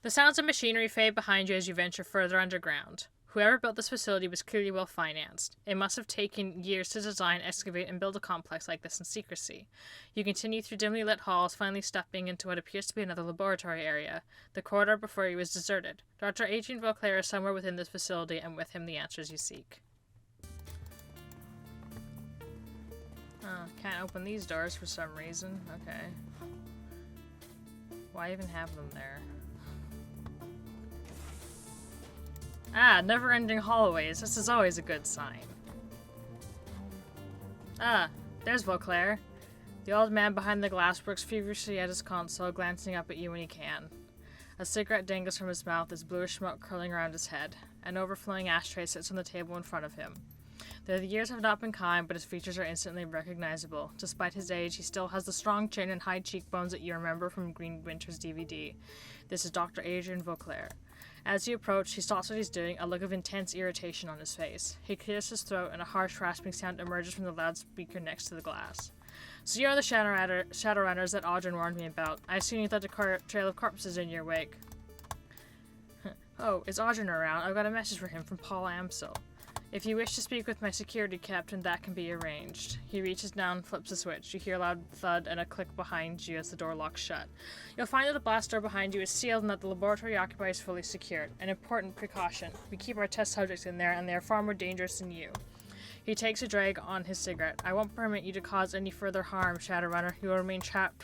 The sounds of machinery fade behind you as you venture further underground. Whoever built this facility was clearly well financed. It must have taken years to design, excavate, and build a complex like this in secrecy. You continue through dimly lit halls, finally stepping into what appears to be another laboratory area. The corridor before you is deserted. Dr. Adrian Vauclair is somewhere within this facility, and with him the answers you seek. Oh, can't open these doors for some reason. Okay. Why even have them there? Ah, never-ending hallways. This is always a good sign. Ah, there's Vauclair. The old man behind the glass works feverishly at his console, glancing up at you when he can. A cigarette dangles from his mouth, his bluish smoke curling around his head. An overflowing ashtray sits on the table in front of him. Though the years have not been kind, but his features are instantly recognizable. Despite his age, he still has the strong chin and high cheekbones that you remember from Green Winter's DVD. This is Dr. Adrian Vauclair. As you approach, he stops what he's doing, a look of intense irritation on his face. He clears his throat and a harsh rasping sound emerges from the loudspeaker next to the glass. So you are the Shadowrunners that Audrey warned me about. I assume you left a trail of corpses in your wake. Oh, is Audrey around? I've got a message for him from Paul Amsel. If you wish to speak with my security captain, that can be arranged. He reaches down and flips a switch. You hear a loud thud and a click behind you as the door locks shut. You'll find that the blast door behind you is sealed and that the laboratory occupied is fully secured. An important precaution. We keep our test subjects in there, and they are far more dangerous than you. He takes a drag on his cigarette. I won't permit you to cause any further harm, Shadowrunner. You will remain trapped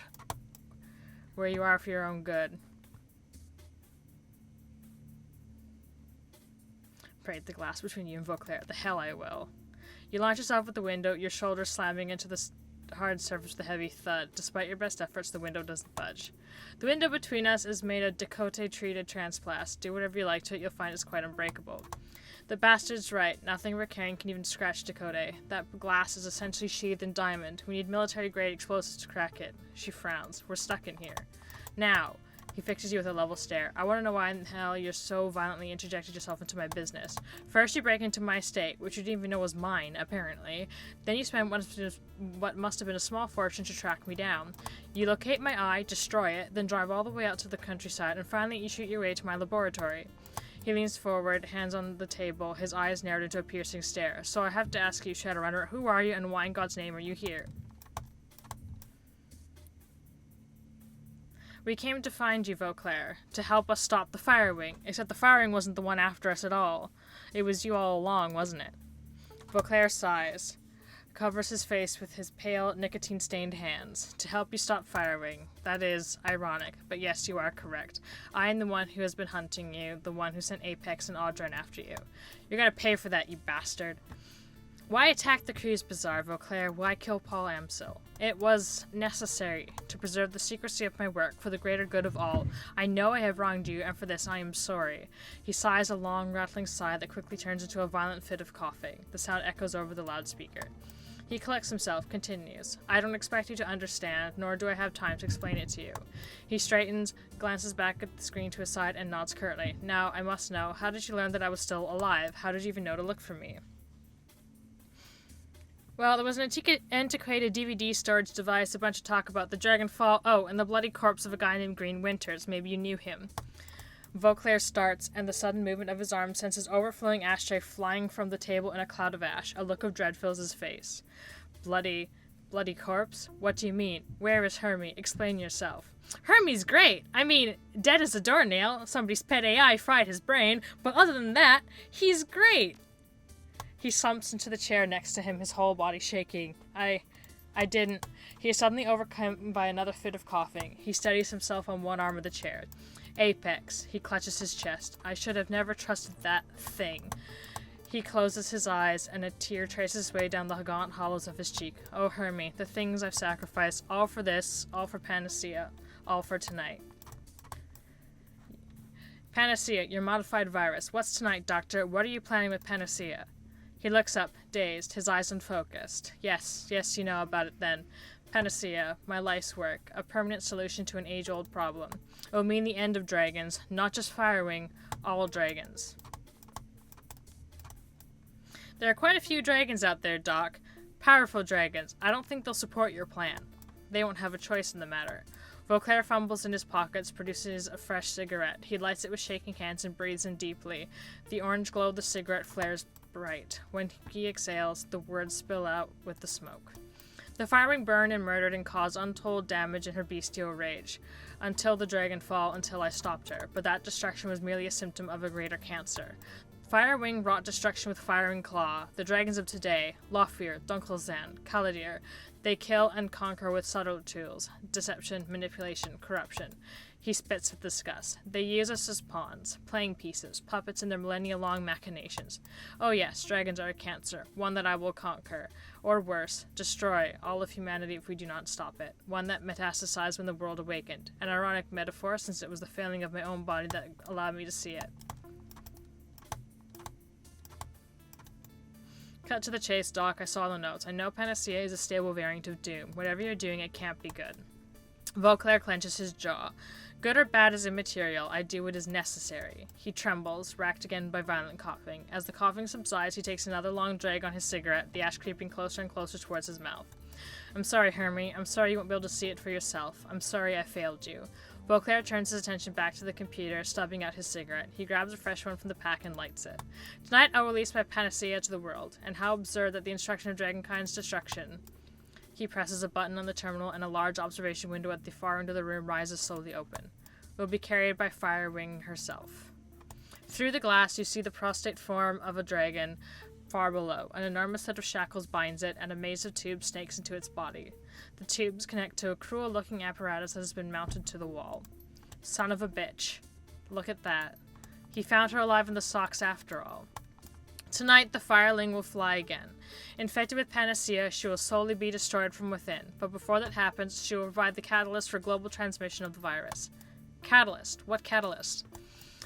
where you are for your own good. Break the glass between you and Vauclair. The hell I will. You launch yourself at the window, your shoulders slamming into the hard surface with a heavy thud. Despite your best efforts, the window doesn't budge. The window between us is made of decote-treated transplast. Do whatever you like to it, you'll find it's quite unbreakable. The bastard's right. Nothing we're carrying can even scratch decote. That glass is essentially sheathed in diamond. We need military-grade explosives to crack it. She frowns. We're stuck in here. Now. He fixes you with a level stare. I want to know why in the hell you're so violently interjected yourself into my business. First you break into my estate, which you didn't even know was mine, apparently. Then you spend what must have been a small fortune to track me down. You locate my eye, destroy it, then drive all the way out to the countryside, and finally you shoot your way to my laboratory. He leans forward, hands on the table, his eyes narrowed into a piercing stare. So I have to ask you, Shadowrunner, who are you and why in God's name are you here? We came to find you, Vauclair, to help us stop the Firewing, except the Firewing wasn't the one after us at all. It was you all along, wasn't it? Vauclair sighs, covers his face with his pale, nicotine-stained hands. To help you stop Firewing. That is ironic, but yes, you are correct. I am the one who has been hunting you, the one who sent Apex and Audrey after you. You're gonna pay for that, you bastard. Why attack the Cruise Bazaar, Vauclair? Why kill Paul Amsel? It was necessary to preserve the secrecy of my work for the greater good of all. I know I have wronged you, and for this I am sorry. He sighs a long, rattling sigh that quickly turns into a violent fit of coughing. The sound echoes over the loudspeaker. He collects himself, continues. I don't expect you to understand, nor do I have time to explain it to you. He straightens, glances back at the screen to his side, and nods curtly. Now, I must know, how did you learn that I was still alive? How did you even know to look for me? Well, there was an antiquated DVD storage device, a bunch of talk about the Dragonfall, and the bloody corpse of a guy named Green Winters. Maybe you knew him. Vauclair starts, and the sudden movement of his arm sends his overflowing ashtray flying from the table in a cloud of ash. A look of dread fills his face. Bloody corpse? What do you mean? Where is Hermie? Explain yourself. Hermie's great! I mean, dead as a doornail. Somebody's pet AI fried his brain, but other than that, he's great! He slumps into the chair next to him, his whole body shaking. I didn't. He is suddenly overcome by another fit of coughing. He steadies himself on one arm of the chair. Apex. He clutches his chest. I should have never trusted that thing. He closes his eyes, and a tear traces its way down the gaunt hollows of his cheek. Oh, Hermie, the things I've sacrificed. All for this, all for Panacea, all for tonight. Panacea, your modified virus. What's tonight, Doctor? What are you planning with Panacea? He looks up, dazed, his eyes unfocused. Yes, you know about it then. Panacea, my life's work, a permanent solution to an age-old problem. It will mean the end of dragons, not just Firewing, all dragons. There are quite a few dragons out there, Doc. Powerful dragons. I don't think they'll support your plan. They won't have a choice in the matter. Vauclair fumbles in his pockets, produces a fresh cigarette. He lights it with shaking hands and breathes in deeply. The orange glow of the cigarette flares bright. When he exhales, the words spill out with the smoke. The Firewing burned and murdered and caused untold damage in her bestial rage. Until the Dragonfall, until I stopped her. But that destruction was merely a symptom of a greater cancer. Firewing wrought destruction with fire and claw. The dragons of today, Lofir, Dunkelzan, Kaladir, they kill and conquer with subtle tools. Deception, manipulation, corruption. He spits with disgust. They use us as pawns, playing pieces, puppets in their millennia-long machinations. Oh yes, dragons are a cancer, one that I will conquer. Or worse, destroy all of humanity if we do not stop it. One that metastasized when the world awakened. An ironic metaphor, since it was the failing of my own body that allowed me to see it. Cut to the chase, Doc. I saw the notes. I know Panacea is a stable variant of Doom. Whatever you're doing, it can't be good. Vauclair clenches his jaw. Good or bad is immaterial. I do what is necessary. He trembles, racked again by violent coughing. As the coughing subsides, he takes another long drag on his cigarette, the ash creeping closer and closer towards his mouth. I'm sorry, Hermie. I'm sorry you won't be able to see it for yourself. I'm sorry I failed you. Vauclair turns his attention back to the computer, stubbing out his cigarette. He grabs a fresh one from the pack and lights it. Tonight I'll release my panacea to the world, and how absurd that the instruction of Dragonkind's destruction. He presses a button on the terminal, and a large observation window at the far end of the room rises slowly open. It will be carried by Firewing herself. Through the glass, you see the prostrate form of a dragon far below. An enormous set of shackles binds it, and a maze of tubes snakes into its body. The tubes connect to a cruel-looking apparatus that has been mounted to the wall. Son of a bitch. Look at that. He found her alive in the socks after all. Tonight, the Fireling will fly again. Infected with Panacea, she will slowly be destroyed from within, but before that happens, she will provide the catalyst for global transmission of the virus. Catalyst? What catalyst?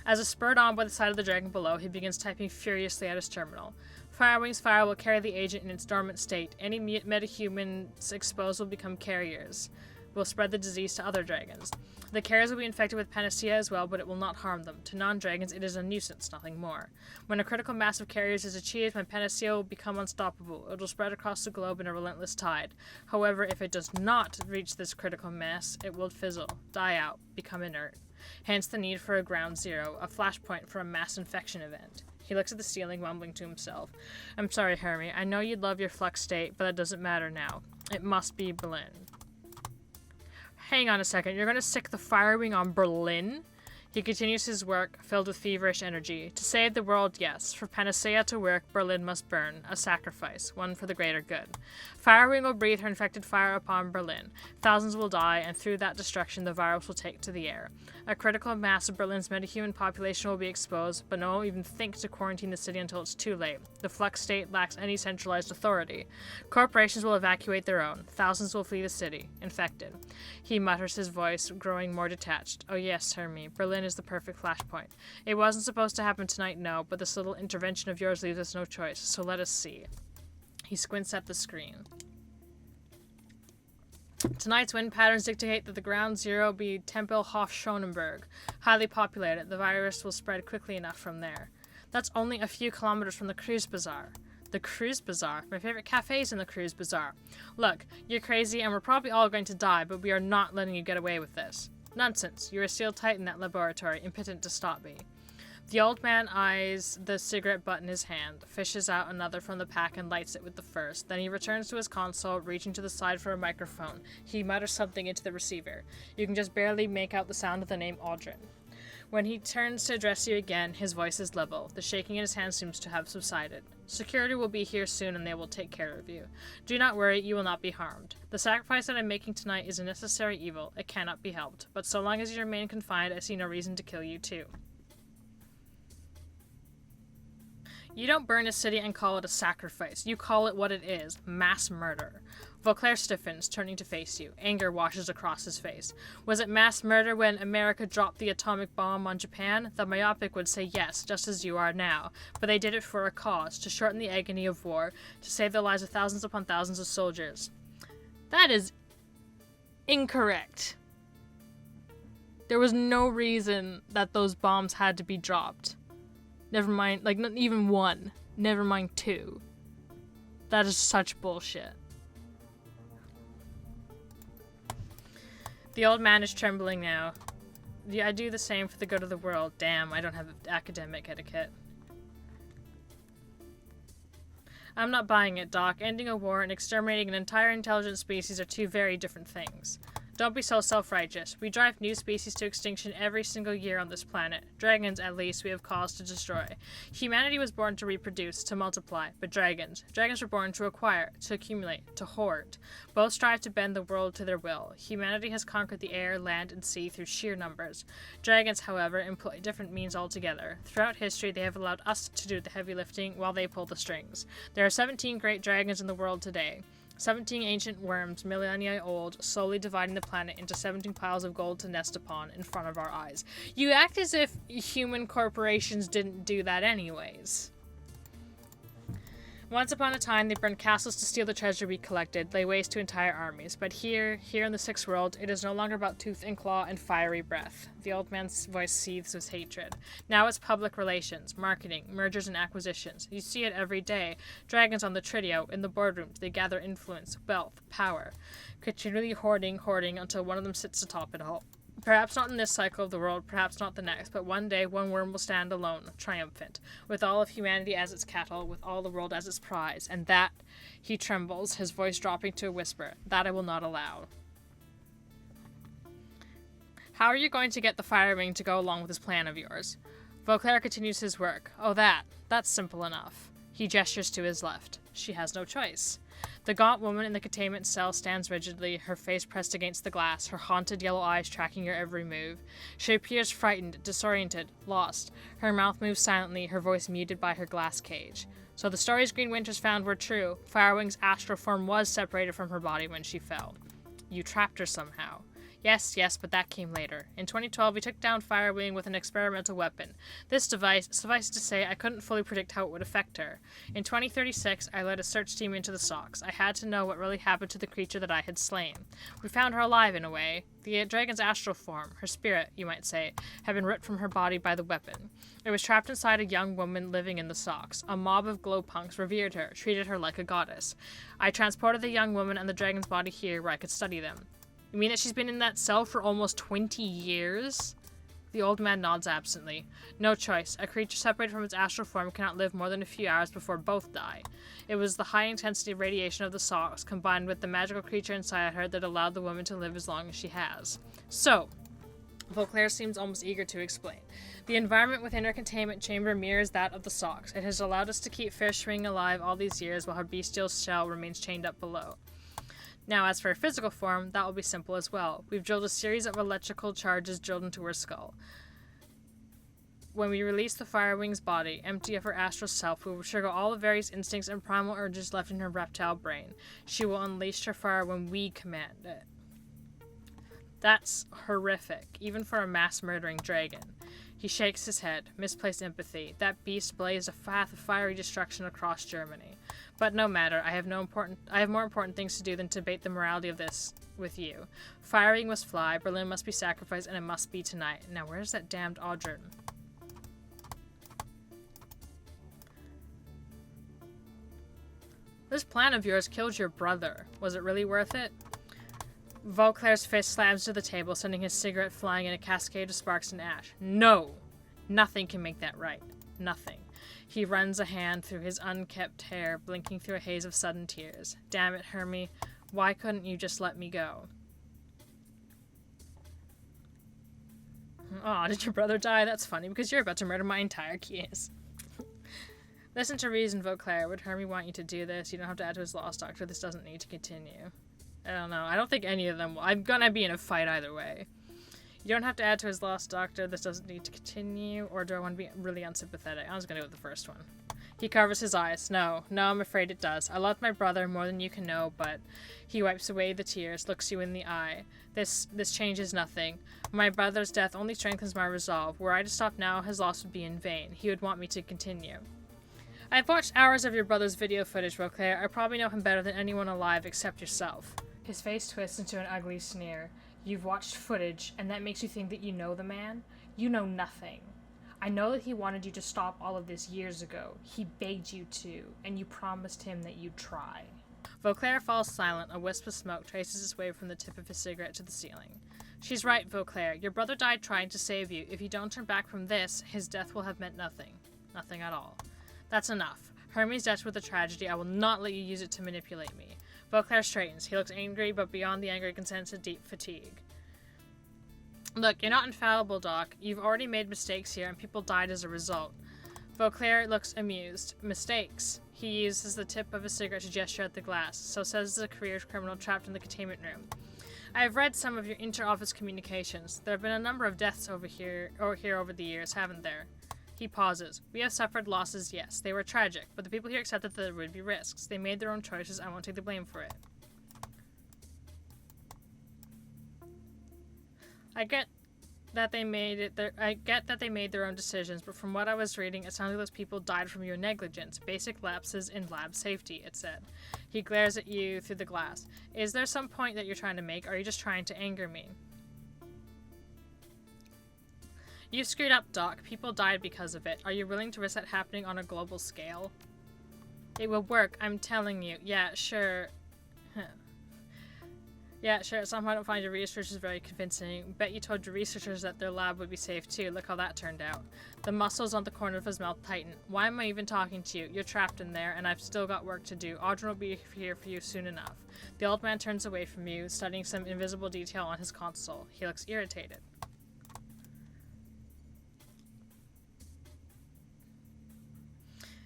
As is spurred on by the sight of the dragon below, he begins typing furiously at his terminal. Firewing's fire will carry the agent in its dormant state. Any metahumans exposed will become carriers. Will spread the disease to other dragons. The carriers will be infected with Panacea as well, but it will not harm them. To non-dragons, it is a nuisance, nothing more. When a critical mass of carriers is achieved, my Panacea will become unstoppable. It will spread across the globe in a relentless tide. However, if it does not reach this critical mass, it will fizzle, die out, become inert. Hence the need for a ground zero, a flashpoint for a mass infection event. He looks at the ceiling, mumbling to himself. I'm sorry, Hermie. I know you'd love your flux state, but that doesn't matter now. It must be Berlin. Hang on a second. You're going to sick the Firewing on Berlin? He continues his work, filled with feverish energy. To save the world, yes. For Panacea to work, Berlin must burn. A sacrifice, one for the greater good. Firewing will breathe her infected fire upon Berlin. Thousands will die, and through that destruction, the virus will take to the air. A critical mass of Berlin's metahuman population will be exposed, but no one will even think to quarantine the city until it's too late. The flux state lacks any centralized authority. Corporations will evacuate their own. Thousands will flee the city, infected. He mutters, his voice growing more detached. Oh yes, Hermie, Berlin is the perfect flashpoint. It wasn't supposed to happen tonight, no, but this little intervention of yours leaves us no choice, so let us see. He squints at the screen. Tonight's wind patterns dictate that the ground zero be Tempelhof-Schönenberg. Highly populated, the virus will spread quickly enough from there. That's only a few kilometers from the Cruise Bazaar. The Cruise Bazaar? My favorite cafe's in the Cruise Bazaar. Look, you're crazy and we're probably all going to die, but we are not letting you get away with this. Nonsense. You are sealed tight in that laboratory, impotent to stop me. The old man eyes the cigarette butt in his hand, fishes out another from the pack and lights it with the first. Then he returns to his console, reaching to the side for a microphone. He mutters something into the receiver. You can just barely make out the sound of the name Aldrin. When he turns to address you again, his voice is level. The shaking in his hand seems to have subsided. Security will be here soon and they will take care of you. Do not worry, you will not be harmed. The sacrifice that I'm making tonight is a necessary evil. It cannot be helped. But so long as you remain confined, I see no reason to kill you too. You don't burn a city and call it a sacrifice. You call it what it is, mass murder. Vauclair stiffens, turning to face you. Anger washes across his face. Was it mass murder when America dropped the atomic bomb on Japan? The myopic would say yes, just as you are now. But they did it for a cause, to shorten the agony of war, to save the lives of thousands upon thousands of soldiers. That is incorrect. There was no reason that those bombs had to be dropped. Never mind, like, not even one. Never mind two. That is such bullshit. The old man is trembling now. Yeah, I do the same for the good of the world. Damn, I don't have academic etiquette. I'm not buying it, Doc. Ending a war and exterminating an entire intelligent species are two very different things. Don't be so self-righteous. We drive new species to extinction every single year on this planet. Dragons, at least, we have cause to destroy. Humanity was born to reproduce, to multiply, but dragons were born to acquire, to accumulate, to hoard. Both strive to bend the world to their will. Humanity has conquered the air, land, and sea through sheer numbers. Dragons, however, employ different means altogether. Throughout history, they have allowed us to do the heavy lifting while they pull the strings. There are 17 great dragons in the world today. 17 ancient worms, millennia old, slowly dividing the planet into 17 piles of gold to nest upon in front of our eyes. You act as if human corporations didn't do that anyways. Once upon a time, they burned castles to steal the treasure we collected, lay waste to entire armies. But here in the Sixth World, it is no longer about tooth and claw and fiery breath. The old man's voice seethes with hatred. Now it's public relations, marketing, mergers and acquisitions. You see it every day. Dragons on the Tridio, in the boardrooms, they gather influence, wealth, power. Continually hoarding until one of them sits atop it all. Perhaps not in this cycle of the world, perhaps not the next, but one day one worm will stand alone, triumphant, with all of humanity as its cattle, with all the world as its prize, and that, he trembles, his voice dropping to a whisper, that I will not allow. How are you going to get the Firewing to go along with this plan of yours? Vauclair continues his work. Oh, that's simple enough. He gestures to his left. She has no choice. The gaunt woman in the containment cell stands rigidly, her face pressed against the glass, her haunted yellow eyes tracking her every move. She appears frightened, disoriented, lost. Her mouth moves silently, her voice muted by her glass cage. So the stories Green Winters found were true. Firewing's astral form was separated from her body when she fell. You trapped her somehow. Yes, but that came later. In 2012, we took down Firewing with an experimental weapon. This device, suffice to say, I couldn't fully predict how it would affect her. In 2036, I led a search team into the Socks. I had to know what really happened to the creature that I had slain. We found her alive, in a way. The dragon's astral form, her spirit, you might say, had been ripped from her body by the weapon. It was trapped inside a young woman living in the Socks. A mob of glowpunks revered her, treated her like a goddess. I transported the young woman and the dragon's body here where I could study them. You mean that she's been in that cell for almost 20 years? The old man nods absently. No choice. A creature separated from its astral form cannot live more than a few hours before both die. It was the high-intensity radiation of the Socks, combined with the magical creature inside her, that allowed the woman to live as long as she has. So, Vauclair seems almost eager to explain. The environment within her containment chamber mirrors that of the Socks. It has allowed us to keep Feuerschwinge alive all these years while her bestial shell remains chained up below. Now, as for her physical form, that will be simple as well. We've drilled a series of electrical charges drilled into her skull. When we release the Firewing's body, empty of her astral self, we will trigger all the various instincts and primal urges left in her reptile brain. She will unleash her fire when we command it. That's horrific, even for a mass-murdering dragon. He shakes his head. Misplaced empathy. That beast blazed a path of fiery destruction across Germany. But no matter, I have more important things to do than to debate the morality of this with you. Firewing must fly, Berlin must be sacrificed, and it must be tonight. Now where's that damned Audrun? This plan of yours killed your brother. Was it really worth it? Vauclair's fist slams to the table, sending his cigarette flying in a cascade of sparks and ash. No! Nothing can make that right. Nothing. He runs a hand through his unkempt hair, blinking through a haze of sudden tears. Damn it, Hermie. Why couldn't you just let me go? Aw, did your brother die? That's funny, because you're about to murder my entire case. Listen to reason, Vauclair. Would Hermie want you to do this? You don't have to add to his lost doctor. This doesn't need to continue. I don't know. I don't think any of them will. I'm gonna be in a fight either way. You don't have to add to his lost doctor. This doesn't need to continue. Or do I want to be really unsympathetic? I was gonna go with the first one. He covers his eyes. No, I'm afraid it does. I loved my brother more than you can know, but... He wipes away the tears, looks you in the eye. This changes nothing. My brother's death only strengthens my resolve. Were I to stop now, his loss would be in vain. He would want me to continue. I've watched hours of your brother's video footage, Vauclair. I probably know him better than anyone alive except yourself. His face twists into an ugly sneer. You've watched footage, and that makes you think that you know the man? You know nothing. I know that he wanted you to stop all of this years ago. He begged you to, and you promised him that you'd try. Vauclair falls silent. A wisp of smoke traces its way from the tip of his cigarette to the ceiling. She's right, Vauclair. Your brother died trying to save you. If you don't turn back from this, his death will have meant nothing. Nothing at all. That's enough. Hermes' death was a tragedy. I will not let you use it to manipulate me. Vauclair straightens. He looks angry, but beyond the anger, he can sense a deep fatigue. Look, you're not infallible, Doc. You've already made mistakes here, and people died as a result. Vauclair looks amused. Mistakes. He uses the tip of his cigarette to gesture at the glass. So says the career criminal trapped in the containment room. I have read some of your inter-office communications. There have been a number of deaths over here over the years, haven't there? He pauses. We have suffered losses, yes. They were tragic, but the people here accepted that there would be risks. They made their own choices. I won't take the blame for it. I get that they made their own decisions, but from what I was reading, it sounds like those people died from your negligence, basic lapses in lab safety, it said. He glares at you through the glass. Is there some point that you're trying to make, or are you just trying to anger me? You screwed up, Doc. People died because of it. Are you willing to risk that happening on a global scale? It will work, I'm telling you. Yeah, sure. Yeah, sure, at some point I'll find your research is very convincing. Bet you told your researchers that their lab would be safe too. Look how that turned out. The muscles on the corner of his mouth tighten. Why am I even talking to you? You're trapped in there, and I've still got work to do. Audrey will be here for you soon enough. The old man turns away from you, studying some invisible detail on his console. He looks irritated.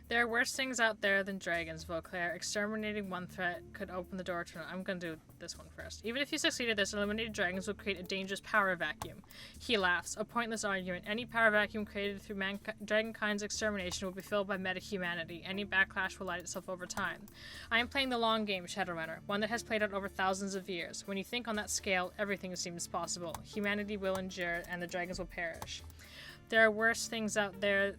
There are worse things out there than dragons, Vauclair. Exterminating one threat could open the door to... I'm gonna do this one first. Even if you succeeded this, eliminated dragons would create a dangerous power vacuum. He laughs. A pointless argument. Any power vacuum created through dragonkind's extermination will be filled by meta-humanity. Any backlash will light itself over time. I am playing the long game, Shadowrunner, one that has played out over thousands of years. When you think on that scale, everything seems possible. Humanity will endure, and the dragons will perish. There are worse things out there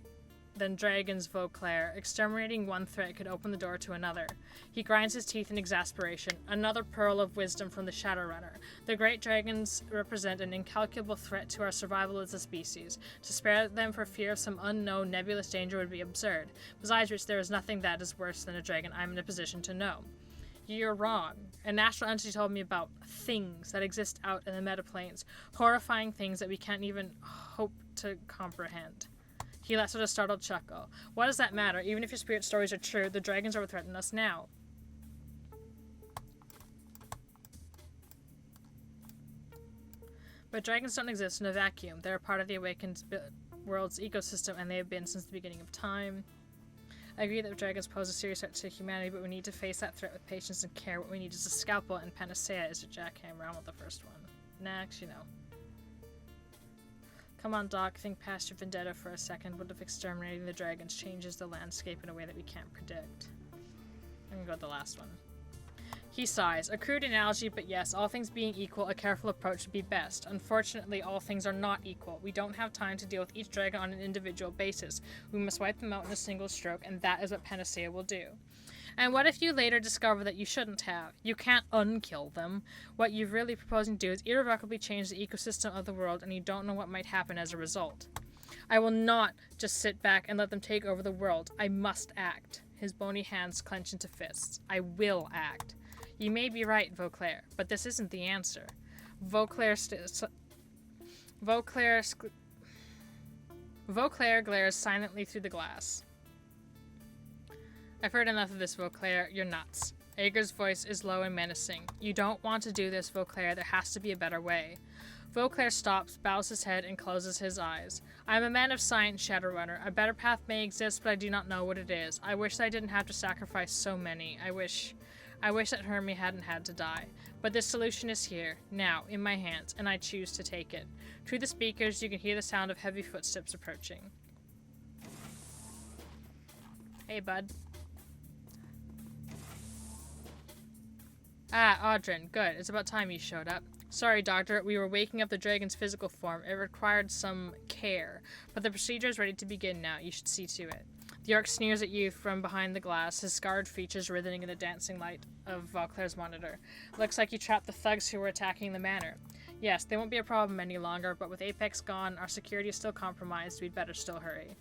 than dragons, Vauclair. Exterminating one threat could open the door to another. He grinds his teeth in exasperation. Another pearl of wisdom from the Shadowrunner. The great dragons represent an incalculable threat to our survival as a species. To spare them for fear of some unknown nebulous danger would be absurd. Besides which, there is nothing that is worse than a dragon I'm in a position to know. You're wrong. An astral entity told me about things that exist out in the metaplanes. Horrifying things that we can't even hope to comprehend. He lets out a startled chuckle. What does that matter? Even if your spirit stories are true, the dragons are what threaten us now. But dragons don't exist in a vacuum. They're a part of the awakened world's ecosystem, and they have been since the beginning of time. I agree that dragons pose a serious threat to humanity, but we need to face that threat with patience and care. What we need is a scalpel, and panacea is a jackhammer. I want the first one. Next, Come on, Doc, think past your vendetta for a second. What if exterminating the dragons changes the landscape in a way that we can't predict? I'm gonna go with the last one. He sighs. A crude analogy, but yes, all things being equal, a careful approach would be best. Unfortunately, all things are not equal. We don't have time to deal with each dragon on an individual basis. We must wipe them out in a single stroke, and that is what panacea will do. And what if you later discover that you shouldn't have? You can't unkill them. What you're really proposing to do is irrevocably change the ecosystem of the world, and you don't know what might happen as a result. I will not just sit back and let them take over the world. I must act. His bony hands clench into fists. I will act. You may be right, Vauclair, but this isn't the answer. Vauclair glares silently through the glass. I've heard enough of this, Vauclair. You're nuts. Ager's voice is low and menacing. You don't want to do this, Vauclair. There has to be a better way. Vauclair stops, bows his head, and closes his eyes. I am a man of science, Shadowrunner. A better path may exist, but I do not know what it is. I wish that I didn't have to sacrifice so many. I wish that Hermie hadn't had to die. But this solution is here, now, in my hands, and I choose to take it. Through the speakers, you can hear the sound of heavy footsteps approaching. Hey, bud. Ah, Audrin, good. It's about time you showed up. Sorry, Doctor, we were waking up the dragon's physical form. It required some care, but the procedure is ready to begin now. You should see to it. The orc sneers at you from behind the glass, his scarred features writhing in the dancing light of Vauclair's monitor. Looks like you trapped the thugs who were attacking the manor. Yes, they won't be a problem any longer, but with Apex gone, our security is still compromised. We'd better still hurry.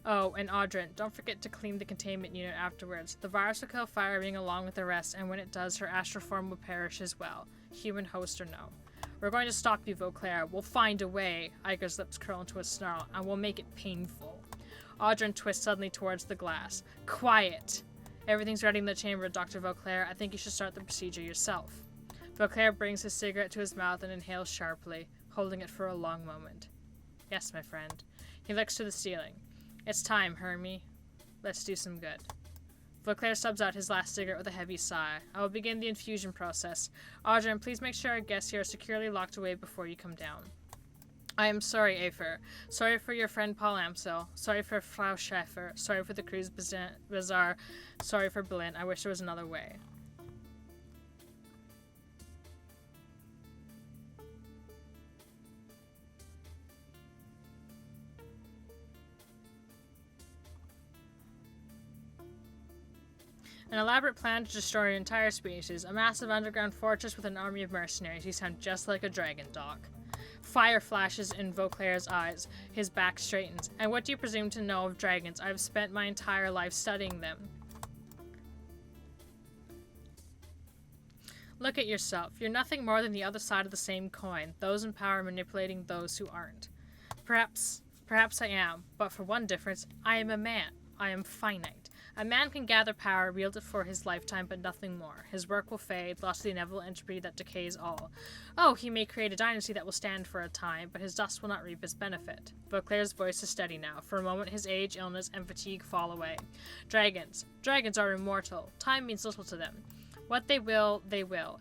Oh, and Audrin, don't forget to clean the containment unit afterwards. The virus will kill Firewing along with the rest, and when it does, her astral form will perish as well. Human host or no. We're going to stop you, Vauclair. We'll find a way. Iger's lips curl into a snarl, and we'll make it painful. Audrin twists suddenly towards the glass. Quiet! Everything's ready in the chamber, Dr. Vauclair. I think you should start the procedure yourself. Vauclair brings his cigarette to his mouth and inhales sharply, holding it for a long moment. Yes, my friend. He looks to the ceiling. It's time, Hermie. Let's do some good. Vauclair stubs out his last cigarette with a heavy sigh. I will begin the infusion process. Audrin, please make sure our guests here are securely locked away before you come down. I am sorry, Afer. Sorry for your friend Paul Amsel. Sorry for Frau Schäfer. Sorry for the cruise bazaar. Sorry for Berlin. I wish there was another way. An elaborate plan to destroy an entire species, a massive underground fortress with an army of mercenaries. You sound just like a dragon, Doc. Fire flashes in Vauclair's eyes. His back straightens. And what do you presume to know of dragons? I've spent my entire life studying them. Look at yourself. You're nothing more than the other side of the same coin, those in power manipulating those who aren't. Perhaps I am, but for one difference, I am a man. I am finite. A man can gather power, wield it for his lifetime, but nothing more. His work will fade, lost to the inevitable entropy that decays all. Oh, he may create a dynasty that will stand for a time, but his dust will not reap its benefit. Vauclair's voice is steady now. For a moment, his age, illness, and fatigue fall away. Dragons. Dragons are immortal. Time means little to them. What they will,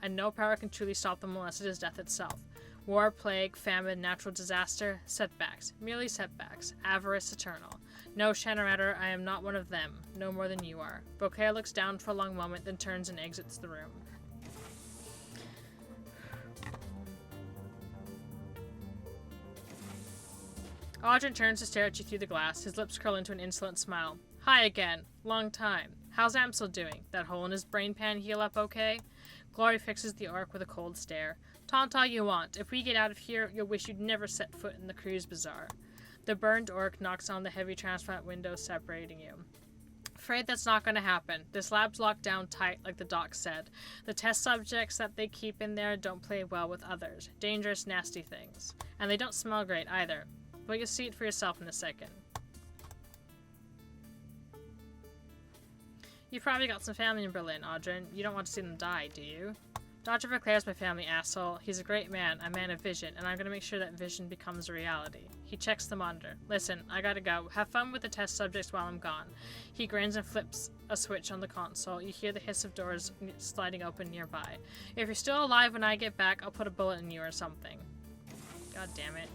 and no power can truly stop them unless it is death itself. War, plague, famine, natural disaster, setbacks. Merely setbacks. Avarice eternal. No, Shadowrun, I am not one of them, no more than you are. Vauclair looks down for a long moment, then turns and exits the room. Audrin turns to stare at you through the glass, his lips curl into an insolent smile. Hi again. Long time. How's Amsel doing? That hole in his brain pan heal up okay? Glory fixes the orc with a cold stare. Taunt all you want. If we get out of here, you'll wish you'd never set foot in the cruise bazaar. The burned orc knocks on the heavy transplant window separating you. Afraid that's not going to happen. This lab's locked down tight, like the doc said. The test subjects that they keep in there don't play well with others. Dangerous, nasty things. And they don't smell great either. But you'll see it for yourself in a second. You've probably got some family in Berlin, Audrin. You don't want to see them die, do you? Dr. Vauclair's my family, asshole. He's a great man, a man of vision, and I'm gonna make sure that vision becomes a reality. He checks the monitor. Listen, I gotta go. Have fun with the test subjects while I'm gone. He grins and flips a switch on the console. You hear the hiss of doors sliding open nearby. If you're still alive when I get back, I'll put a bullet in you or something. God damn it.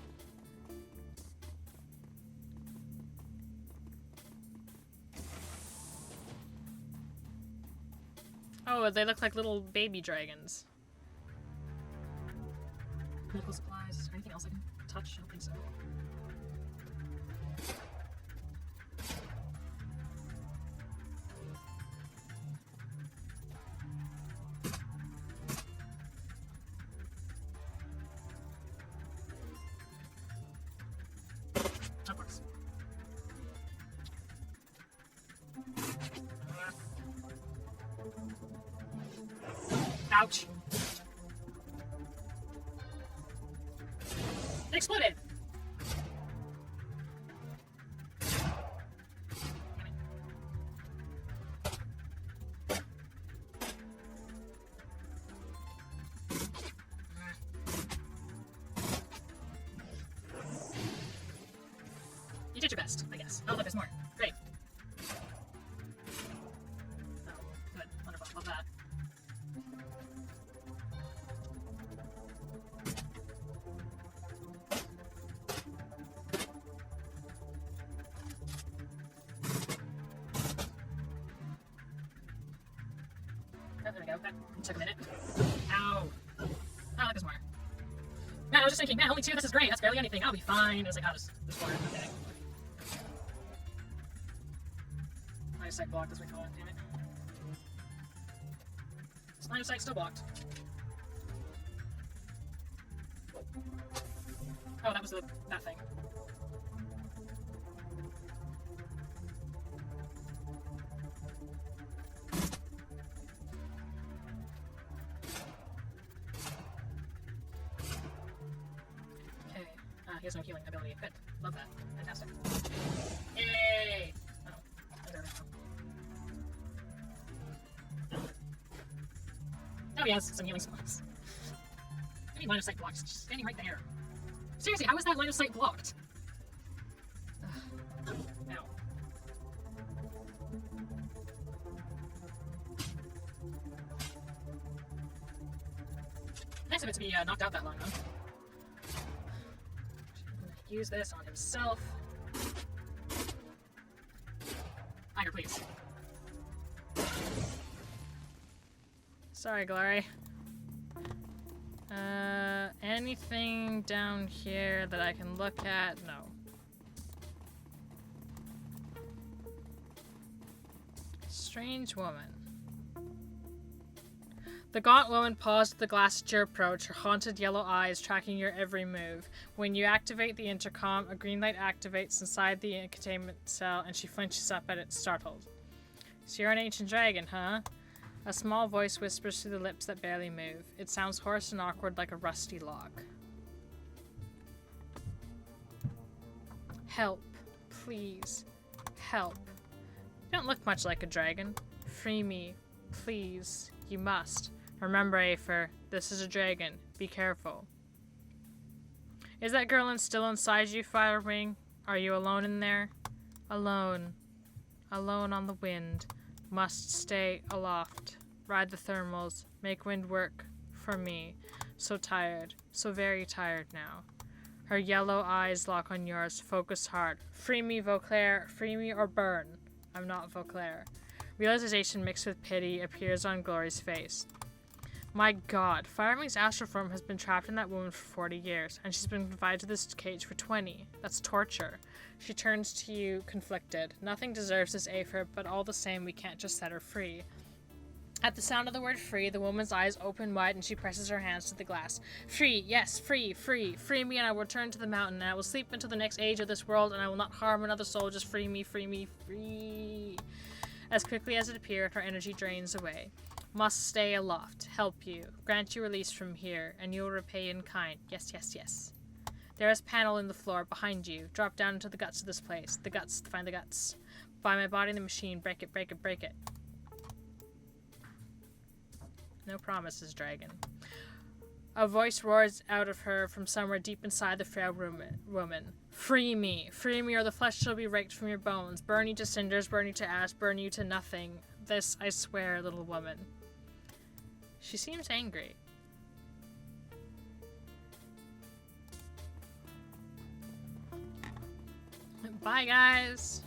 Oh, they look like little baby dragons. Medical supplies. Is there anything else I can touch? I don't think so. Of course. Ouch. It exploded. You did your best, I guess. Oh, look, there's more. Great. Oh, good. Wonderful. Love that. Oh, there we go. That took a minute. Ow. Oh, look, there's more. Man, I was just thinking, man, only 2, this is great. That's barely anything. I'll be fine. I was like, oh, there's 4. Okay. Line of sight blocked, as we call it. Damn it. This line of sight still blocked. Oh, that was that thing. He has no healing ability equipped. Love that. Fantastic. Yay! Oh, there we go. Oh, he has some healing spells. I need line of sight blocked. Just standing right there. Seriously, how is that line of sight blocked? Ow. Nice of it to be knocked out that long, though. Use this on himself. Higher, please. Sorry, Glory. Anything down here that I can look at? No. Strange woman. The gaunt woman paused at the glass at your approach, her haunted yellow eyes tracking your every move. When you activate the intercom, a green light activates inside the containment cell, and she flinches up at it, startled. So you're an ancient dragon, huh? A small voice whispers through the lips that barely move. It sounds hoarse and awkward like a rusty log. Help. Please. Help. You don't look much like a dragon. Free me. Please. You must. Remember, Aether, this is a dragon. Be careful. Is that girl still inside you, Firewing? Are you alone in there? Alone. Alone on the wind. Must stay aloft. Ride the thermals. Make wind work. For me. So tired. So very tired now. Her yellow eyes lock on yours. Focus hard. Free me, Vauclair. Free me or burn. I'm not Vauclair. Realization mixed with pity appears on Glory's face. My god, Firewing's astral form has been trapped in that woman for 40 years, and she's been confined to this cage for 20. That's torture. She turns to you, conflicted. Nothing deserves this Aether, but all the same, we can't just set her free. At the sound of the word free, the woman's eyes open wide and she presses her hands to the glass. Free, yes, free, free. Free me and I will return to the mountain, and I will sleep until the next age of this world, and I will not harm another soul. Just free me, free me, free. As quickly as it appeared, her energy drains away. Must stay aloft. Help you. Grant you release from here, and you will repay in kind. Yes, yes, yes. There is panel in the floor behind you. Drop down into the guts of this place. The guts. Find the guts. Find my body in the machine. Break it, break it, break it. No promises, dragon. A voice roars out of her from somewhere deep inside the frail woman. Free me, or the flesh shall be raked from your bones. Burn you to cinders, burn you to ash, burn you to nothing. This I swear, little woman. She seems angry. Bye, guys.